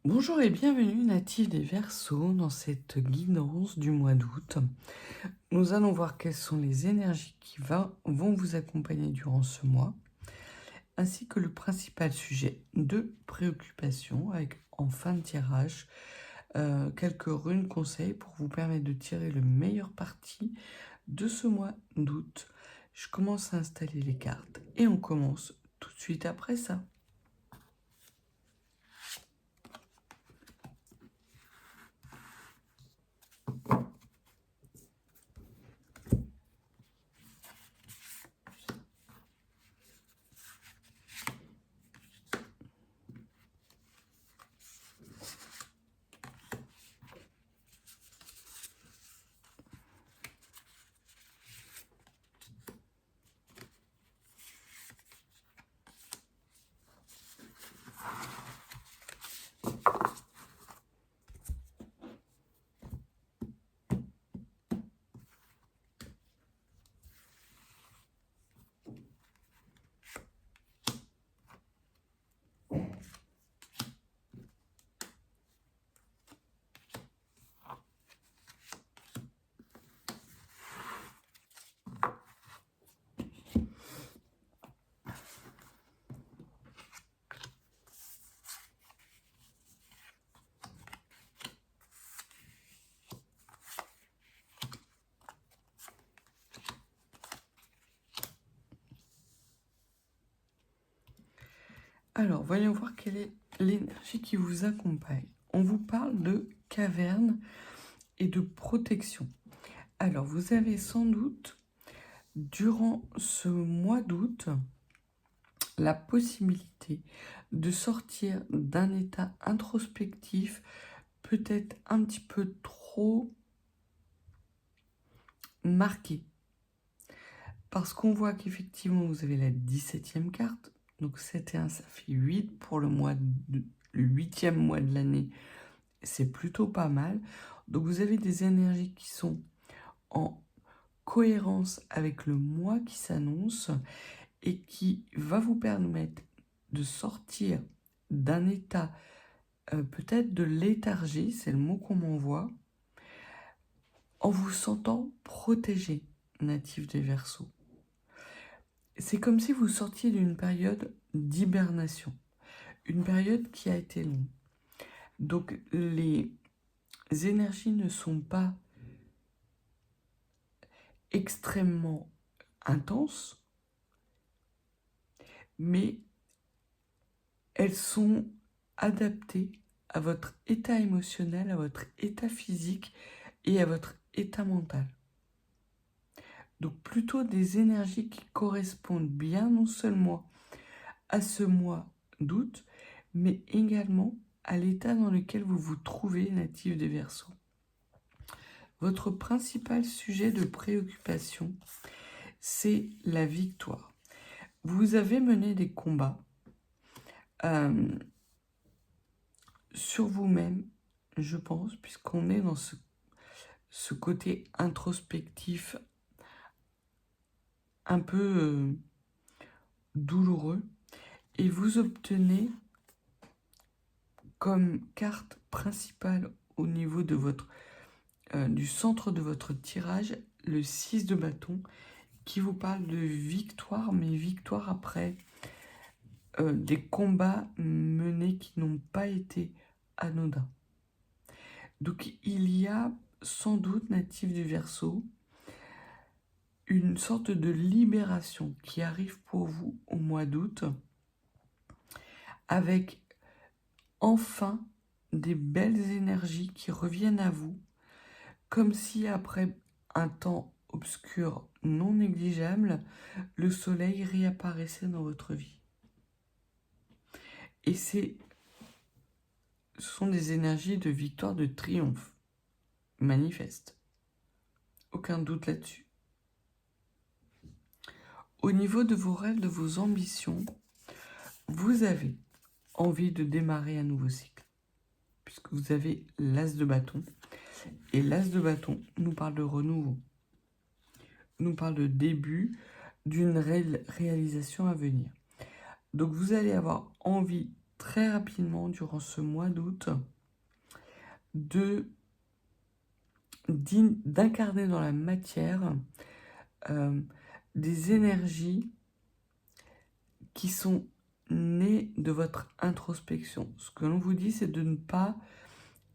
Bonjour et bienvenue natifs des Verseaux dans cette guidance du mois d'août. Nous allons voir quelles sont les énergies qui vont vous accompagner durant ce mois, ainsi que le principal sujet de préoccupation avec en fin de tirage quelques runes conseils pour vous permettre de tirer le meilleur parti de ce mois d'août. Je commence à installer les cartes et on commence tout de suite après ça. Alors, voyons voir quelle est l'énergie qui vous accompagne. On vous parle de caverne et de protection. Alors, vous avez sans doute, durant ce mois d'août, la possibilité de sortir d'un état introspectif, peut-être un petit peu trop marqué. Parce qu'on voit qu'effectivement, vous avez la 17e carte. Donc 7 et 1, ça fait 8 pour le 8e mois de l'année. C'est plutôt pas mal. Donc vous avez des énergies qui sont en cohérence avec le mois qui s'annonce et qui va vous permettre de sortir d'un état peut-être de léthargie, c'est le mot qu'on m'envoie, en vous sentant protégé, natif des Verseaux. C'est comme si vous sortiez d'une période d'hibernation, une période qui a été longue. Donc les énergies ne sont pas extrêmement intenses, mais elles sont adaptées à votre état émotionnel, à votre état physique et à votre état mental. Donc plutôt des énergies qui correspondent bien non seulement à ce mois d'août, mais également à l'état dans lequel vous vous trouvez, natif des Verseaux. Votre principal sujet de préoccupation, c'est la victoire. Vous avez mené des combats sur vous-même, je pense, puisqu'on est dans ce côté introspectif un peu douloureux, et vous obtenez comme carte principale au niveau de du centre de votre tirage le 6 de bâton, qui vous parle de victoire, mais victoire après des combats menés qui n'ont pas été anodins. Donc il y a sans doute, natif du Verseau, une sorte de libération qui arrive pour vous au mois d'août, avec enfin des belles énergies qui reviennent à vous, comme si après un temps obscur non négligeable, le soleil réapparaissait dans votre vie. Et ce sont des énergies de victoire, de triomphe, manifeste. Aucun doute là-dessus. Au niveau de vos rêves, de vos ambitions, vous avez envie de démarrer un nouveau cycle, puisque vous avez l'as de bâton. Et l'as de bâton nous parle de renouveau, nous parle de début d'une réalisation à venir. Donc vous allez avoir envie très rapidement durant ce mois d'août d'incarner dans la matière des énergies qui sont nées de votre introspection. Ce que l'on vous dit, c'est de ne pas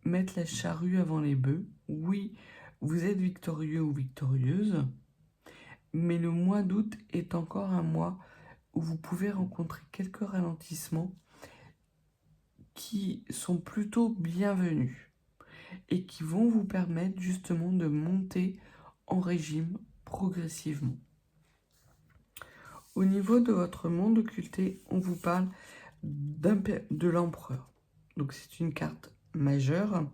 mettre la charrue avant les bœufs. Oui, vous êtes victorieux ou victorieuse, mais le mois d'août est encore un mois où vous pouvez rencontrer quelques ralentissements qui sont plutôt bienvenus et qui vont vous permettre justement de monter en régime progressivement. Au niveau de votre monde occulté, on vous parle de l'empereur. Donc c'est une carte majeure,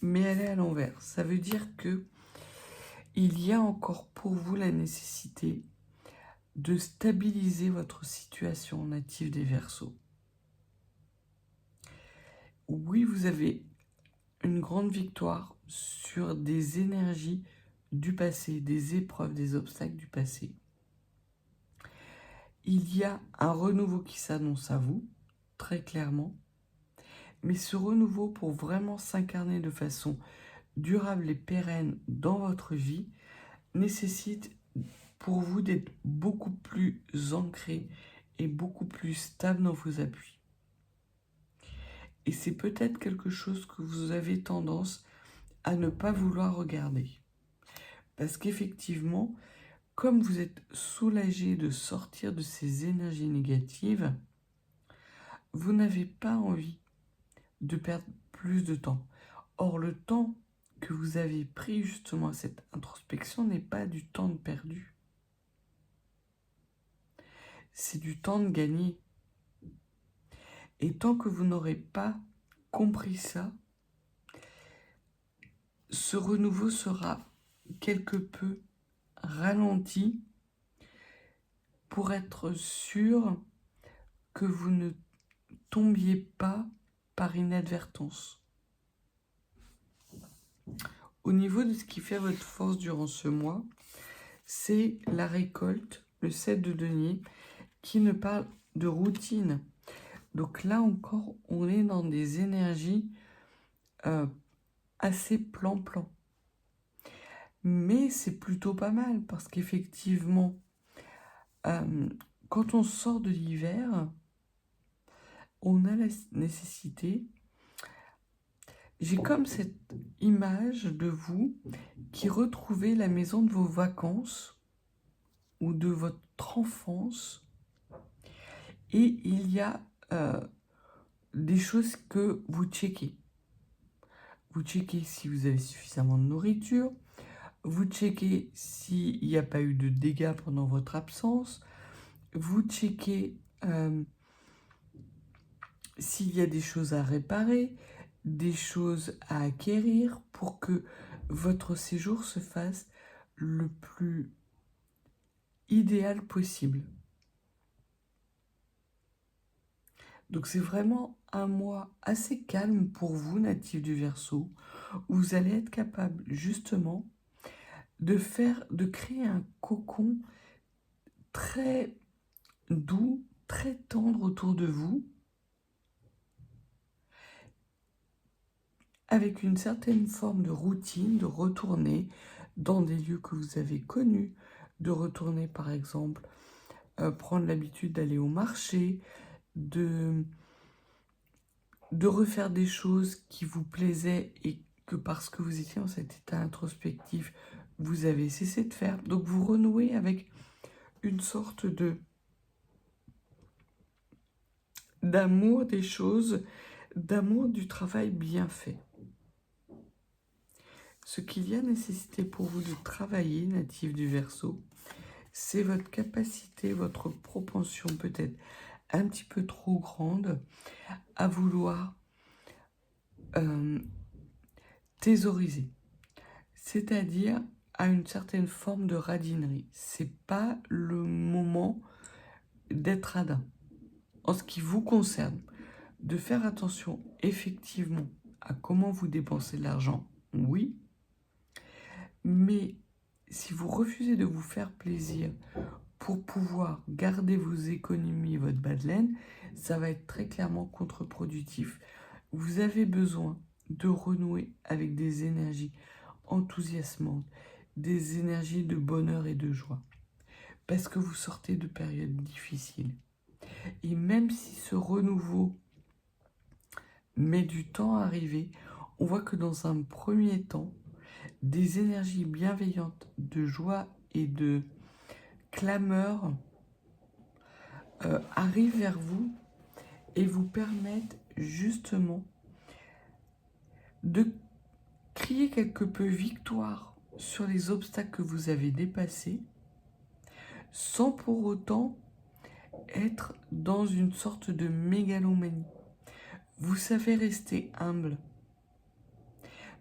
mais elle est à l'envers. Ça veut dire que il y a encore pour vous la nécessité de stabiliser votre situation native des Verseaux. Oui, vous avez une grande victoire sur des énergies du passé, des épreuves, des obstacles du passé. Il y a un renouveau qui s'annonce à vous, très clairement, mais ce renouveau, pour vraiment s'incarner de façon durable et pérenne dans votre vie, nécessite pour vous d'être beaucoup plus ancré et beaucoup plus stable dans vos appuis. Et c'est peut-être quelque chose que vous avez tendance à ne pas vouloir regarder. Parce qu'effectivement, comme vous êtes soulagé de sortir de ces énergies négatives, vous n'avez pas envie de perdre plus de temps. Or, le temps que vous avez pris justement à cette introspection n'est pas du temps de perdu. C'est du temps de gagner. Et tant que vous n'aurez pas compris ça, ce renouveau sera quelque peu ralenti pour être sûr que vous ne tombiez pas par inadvertance. Au niveau de ce qui fait votre force durant ce mois, c'est la récolte, le 7 de denier, qui ne parle de routine. Donc là encore, on est dans des énergies assez plan-plan. Mais c'est plutôt pas mal, parce qu'effectivement, quand on sort de l'hiver, on a la nécessité... J'ai comme cette image de vous qui retrouvez la maison de vos vacances ou de votre enfance, et il y a des choses que vous checkez. Vous checkez si vous avez suffisamment de nourriture, vous checkez s'il n'y a pas eu de dégâts pendant votre absence, vous checkez s'il y a des choses à réparer, des choses à acquérir pour que votre séjour se fasse le plus idéal possible. Donc c'est vraiment un mois assez calme pour vous, natifs du Verseau, où vous allez être capable justement de créer un cocon très doux, très tendre autour de vous, avec une certaine forme de routine, de retourner dans des lieux que vous avez connus, de retourner par exemple, prendre l'habitude d'aller au marché, de refaire des choses qui vous plaisaient et que parce que vous étiez dans cet état introspectif, vous avez cessé de faire. Donc vous renouez avec une sorte d'amour des choses, d'amour du travail bien fait. Ce qu'il y a nécessité pour vous de travailler, natif du Verseau, c'est votre capacité, votre propension peut-être un petit peu trop grande à vouloir thésauriser, c'est-à-dire à une certaine forme de radinerie. C'est pas le moment d'être radin. En ce qui vous concerne, de faire attention effectivement à comment vous dépensez de l'argent, oui, mais si vous refusez de vous faire plaisir pour pouvoir garder vos économies et votre bas de laine, ça va être très clairement contre-productif. Vous avez besoin de renouer avec des énergies enthousiasmantes, des énergies de bonheur et de joie, parce que vous sortez de périodes difficiles. Et même si ce renouveau met du temps à arriver, on voit que dans un premier temps, des énergies bienveillantes de joie et de clameur arrivent vers vous et vous permettent justement de crier quelque peu victoire sur les obstacles que vous avez dépassés, sans pour autant être dans une sorte de mégalomanie. Vous savez rester humble,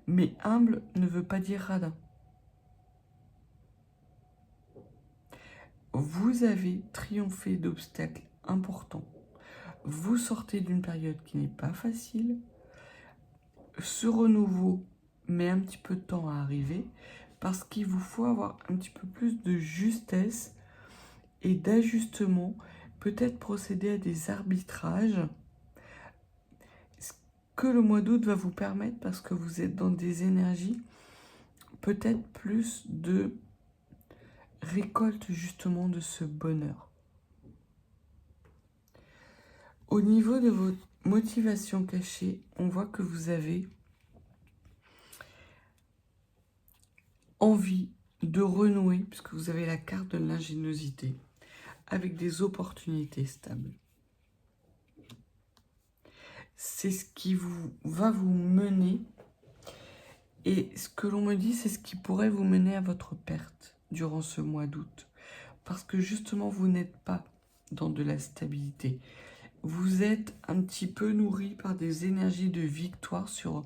mais humble ne veut pas dire radin. Vous avez triomphé d'obstacles importants. Vous sortez d'une période qui n'est pas facile. Ce renouveau met un petit peu de temps à arriver parce qu'il vous faut avoir un petit peu plus de justesse et d'ajustement, peut-être procéder à des arbitrages, ce que le mois d'août va vous permettre parce que vous êtes dans des énergies peut-être plus de récolte justement de ce bonheur. Au niveau de votre motivation cachée, on voit que vous avez envie de renouer, puisque vous avez la carte de l'ingéniosité, avec des opportunités stables. C'est ce qui va vous mener, et ce que l'on me dit, c'est ce qui pourrait vous mener à votre perte durant ce mois d'août, parce que justement, vous n'êtes pas dans de la stabilité. Vous êtes un petit peu nourri par des énergies de victoire sur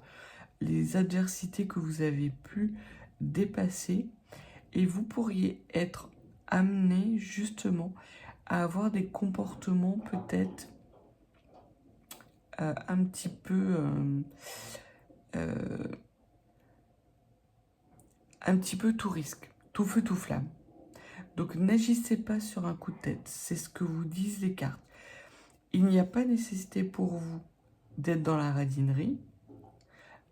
les adversités que vous avez pu dépasser, et vous pourriez être amené justement à avoir des comportements peut-être un petit peu tout risque, tout feu tout flamme. Donc n'agissez pas sur un coup de tête, c'est ce que vous disent les cartes. Il n'y a pas nécessité pour vous d'être dans la radinerie,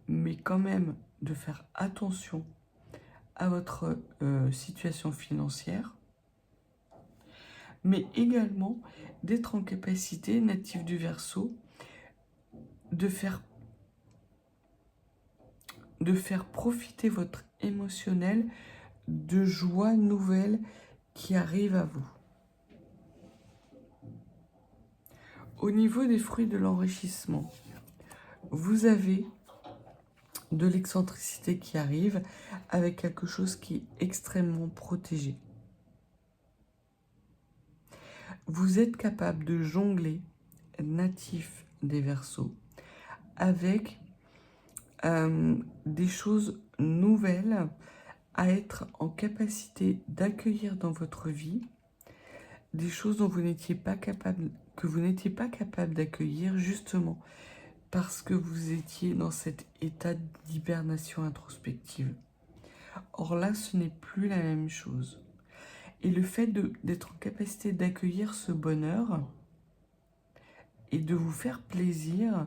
mais quand même de faire attention à votre situation financière, mais également d'être en capacité, natif du Verseau, de faire profiter votre émotionnel de joie nouvelle qui arrive à vous. Au niveau des fruits de l'enrichissement, vous avez de l'excentricité qui arrive avec quelque chose qui est extrêmement protégé. Vous êtes capable de jongler, natif des Verseaux, avec des choses nouvelles à être en capacité d'accueillir dans votre vie, des choses dont vous n'étiez pas capable, que vous n'étiez pas capable d'accueillir justement parce que vous étiez dans cet état d'hibernation introspective. Or là, ce n'est plus la même chose. Et le fait d'être en capacité d'accueillir ce bonheur et de vous faire plaisir,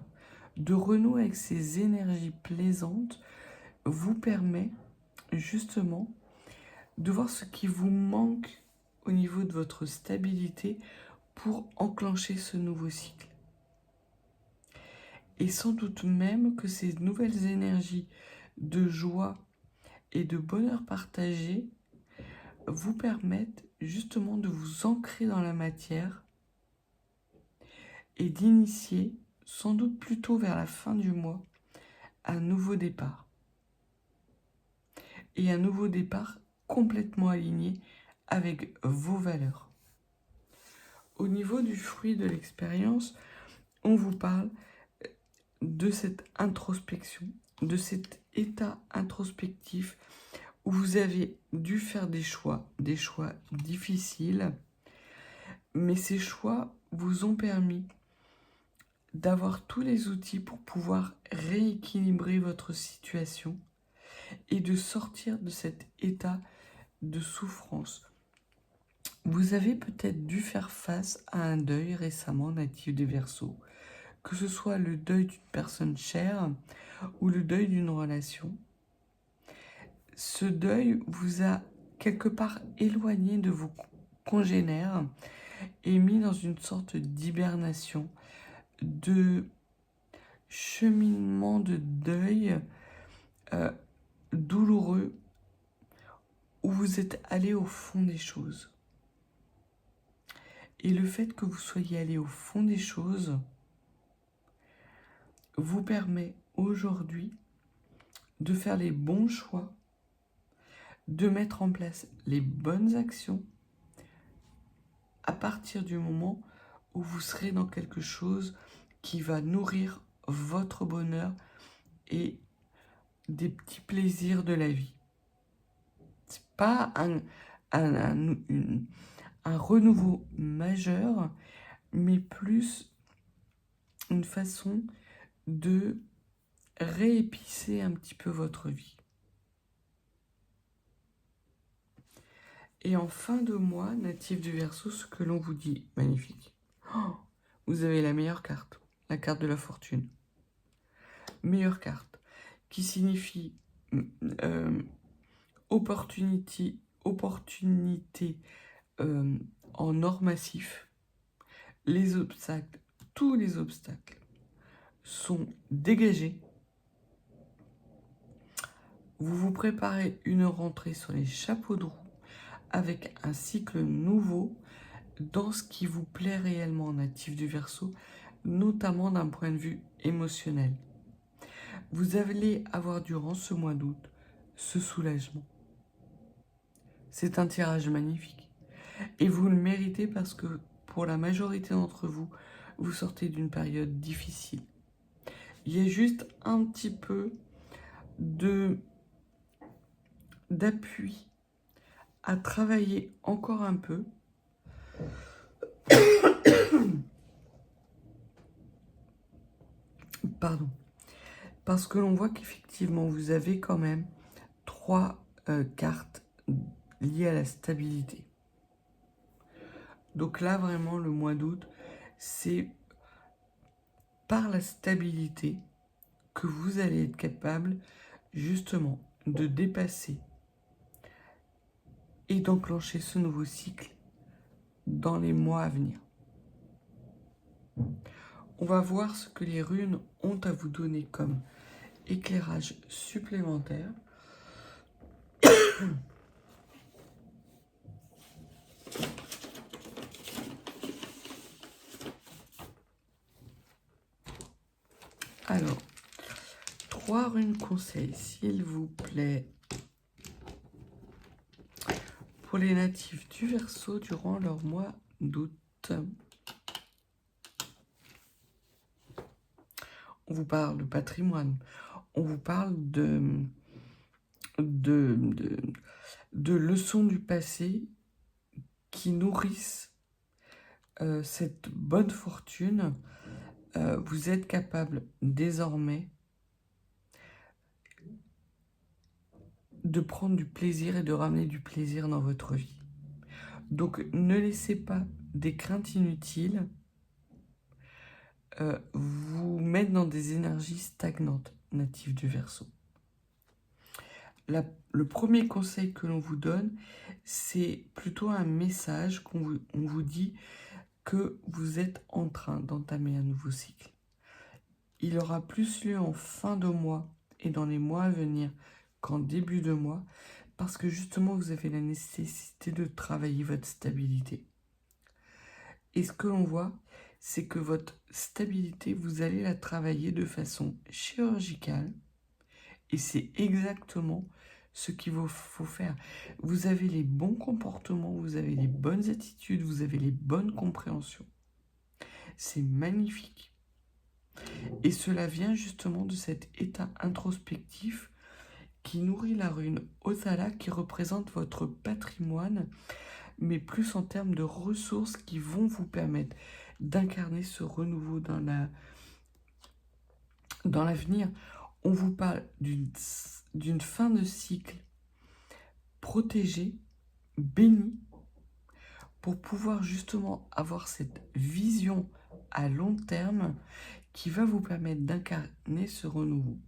de renouer avec ces énergies plaisantes, vous permet justement de voir ce qui vous manque au niveau de votre stabilité pour enclencher ce nouveau cycle. Et sans doute même que ces nouvelles énergies de joie et de bonheur partagé vous permettent justement de vous ancrer dans la matière et d'initier, sans doute plutôt vers la fin du mois, un nouveau départ. Et un nouveau départ complètement aligné avec vos valeurs. Au niveau du fruit de l'expérience, on vous parle de cette introspection, de cet état introspectif où vous avez dû faire des choix difficiles, mais ces choix vous ont permis d'avoir tous les outils pour pouvoir rééquilibrer votre situation et de sortir de cet état de souffrance. Vous avez peut-être dû faire face à un deuil récemment, natif des Verseaux, que ce soit le deuil d'une personne chère ou le deuil d'une relation. Ce deuil vous a quelque part éloigné de vos congénères et mis dans une sorte d'hibernation, de cheminement de deuil douloureux, où vous êtes allé au fond des choses. Et le fait que vous soyez allé au fond des choses vous permet aujourd'hui de faire les bons choix, de mettre en place les bonnes actions à partir du moment où vous serez dans quelque chose qui va nourrir votre bonheur et des petits plaisirs de la vie. C'est pas un renouveau majeur, mais plus une façon de réépicer un petit peu votre vie. Et en fin de mois, natif du Verseau, ce que l'on vous dit, magnifique. Oh, vous avez la meilleure carte, la carte de la fortune. Meilleure carte, qui signifie opportunité en or massif. Les obstacles, tous les obstacles sont dégagés. Vous vous préparez une rentrée sur les chapeaux de roue avec un cycle nouveau dans ce qui vous plaît réellement, natif du Verseau, notamment d'un point de vue émotionnel. Vous allez avoir durant ce mois d'août ce soulagement. C'est un tirage magnifique. Et vous le méritez parce que pour la majorité d'entre vous, vous sortez d'une période difficile. Il y a juste un petit peu d'appui à travailler encore un peu. Pardon. Parce que l'on voit qu'effectivement, vous avez quand même 3 cartes liées à la stabilité. Donc là, vraiment, le mois d'août, c'est par la stabilité que vous allez être capable, justement, de dépasser et d'enclencher ce nouveau cycle dans les mois à venir. On va voir ce que les runes ont à vous donner comme éclairage supplémentaire. Alors, 3 runes conseils, s'il vous plaît, pour les natifs du Verseau durant leur mois d'août. On vous parle de patrimoine, on vous parle de leçons du passé qui nourrissent cette bonne fortune. Vous êtes capable désormais de prendre du plaisir et de ramener du plaisir dans votre vie. Donc ne laissez pas des craintes inutiles vous mettre dans des énergies stagnantes, natifs du Verseau. Le premier conseil que l'on vous donne, c'est plutôt un message on vous dit que vous êtes en train d'entamer un nouveau cycle. Il aura plus lieu en fin de mois et dans les mois à venir qu'en début de mois, parce que justement vous avez la nécessité de travailler votre stabilité. Et ce que l'on voit, c'est que votre stabilité, vous allez la travailler de façon chirurgicale, et c'est exactement ce qu'il vous faut faire. Vous avez les bons comportements, vous avez les bonnes attitudes, vous avez les bonnes compréhensions. C'est magnifique. Et cela vient justement de cet état introspectif qui nourrit la rune Othala, qui représente votre patrimoine, mais plus en termes de ressources qui vont vous permettre d'incarner ce renouveau dans l'avenir. On vous parle d'une fin de cycle protégée, bénie, pour pouvoir justement avoir cette vision à long terme qui va vous permettre d'incarner ce renouveau.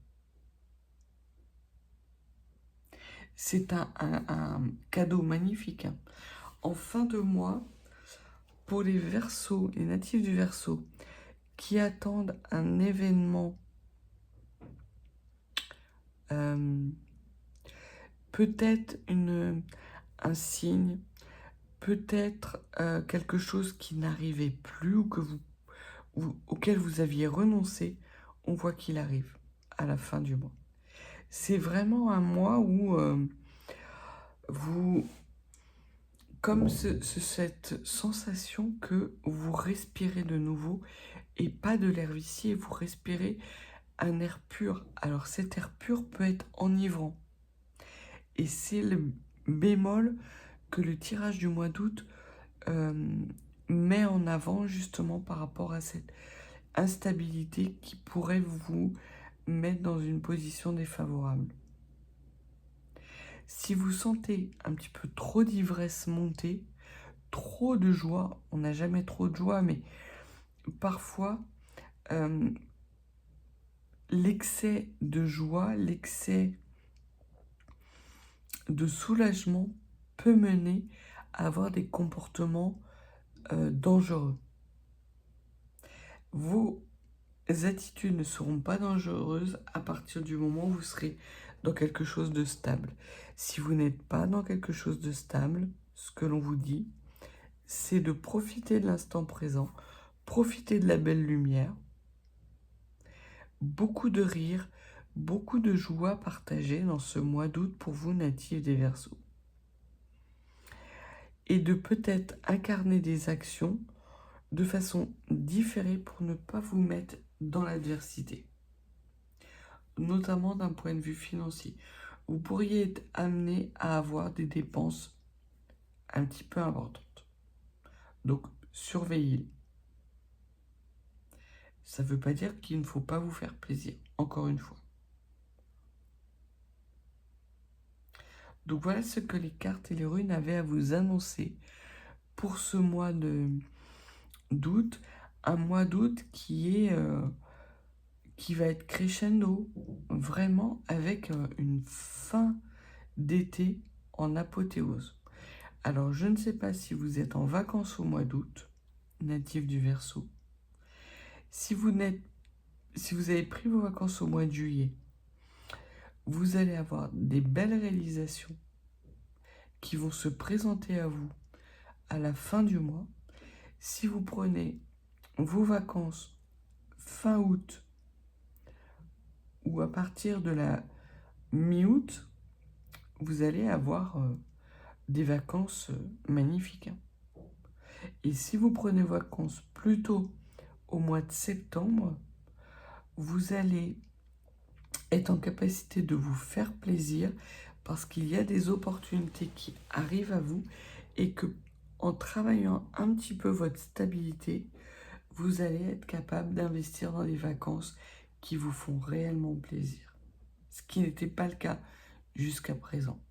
C'est un cadeau magnifique, hein. En fin de mois, pour les Verseaux, les natifs du Verseau, qui attendent un événement, peut-être un signe, peut-être quelque chose qui n'arrivait plus ou auquel vous aviez renoncé, on voit qu'il arrive à la fin du mois. C'est vraiment un mois où vous... Comme cette sensation que vous respirez de nouveau et pas de l'air vicié, vous respirez un air pur. Alors cet air pur peut être enivrant. Et c'est le bémol que le tirage du mois d'août met en avant justement par rapport à cette instabilité qui pourrait vous mettre dans une position défavorable. Si vous sentez un petit peu trop d'ivresse monter, trop de joie, on n'a jamais trop de joie, mais parfois l'excès de joie, l'excès de soulagement peut mener à avoir des comportements dangereux. Vos attitudes ne seront pas dangereuses à partir du moment où vous serez dans quelque chose de stable. Si vous n'êtes pas dans quelque chose de stable, ce que l'on vous dit, c'est de profiter de l'instant présent, profiter de la belle lumière, beaucoup de rire, beaucoup de joie partagée dans ce mois d'août pour vous natifs des Verseaux. Et de peut-être incarner des actions de façon différée pour ne pas vous mettre dans l'adversité, notamment d'un point de vue financier. Vous pourriez être amené à avoir des dépenses un petit peu importantes. Donc, surveillez-les. Ça ne veut pas dire qu'il ne faut pas vous faire plaisir, encore une fois. Donc voilà ce que les cartes et les runes avaient à vous annoncer pour ce mois d'août. Un mois d'août qui va être crescendo, vraiment avec une fin d'été en apothéose. Alors je ne sais pas si vous êtes en vacances au mois d'août, natif du Verseau. Si vous avez pris vos vacances au mois de juillet, vous allez avoir des belles réalisations qui vont se présenter à vous à la fin du mois. Si vous prenez vos vacances fin août ou à partir de la mi-août, vous allez avoir des vacances magnifiques. Et si vous prenez vos vacances plutôt au mois de septembre, vous allez être en capacité de vous faire plaisir parce qu'il y a des opportunités qui arrivent à vous et que en travaillant un petit peu votre stabilité, vous allez être capable d'investir dans des vacances qui vous font réellement plaisir. Ce qui n'était pas le cas jusqu'à présent.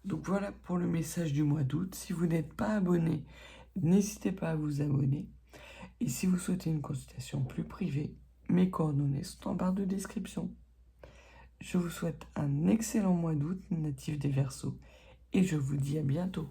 Donc voilà pour le message du mois d'août. Si vous n'êtes pas abonné, n'hésitez pas à vous abonner. Et si vous souhaitez une consultation plus privée, mes coordonnées sont en barre de description. Je vous souhaite un excellent mois d'août, natif des Verseaux, et je vous dis à bientôt.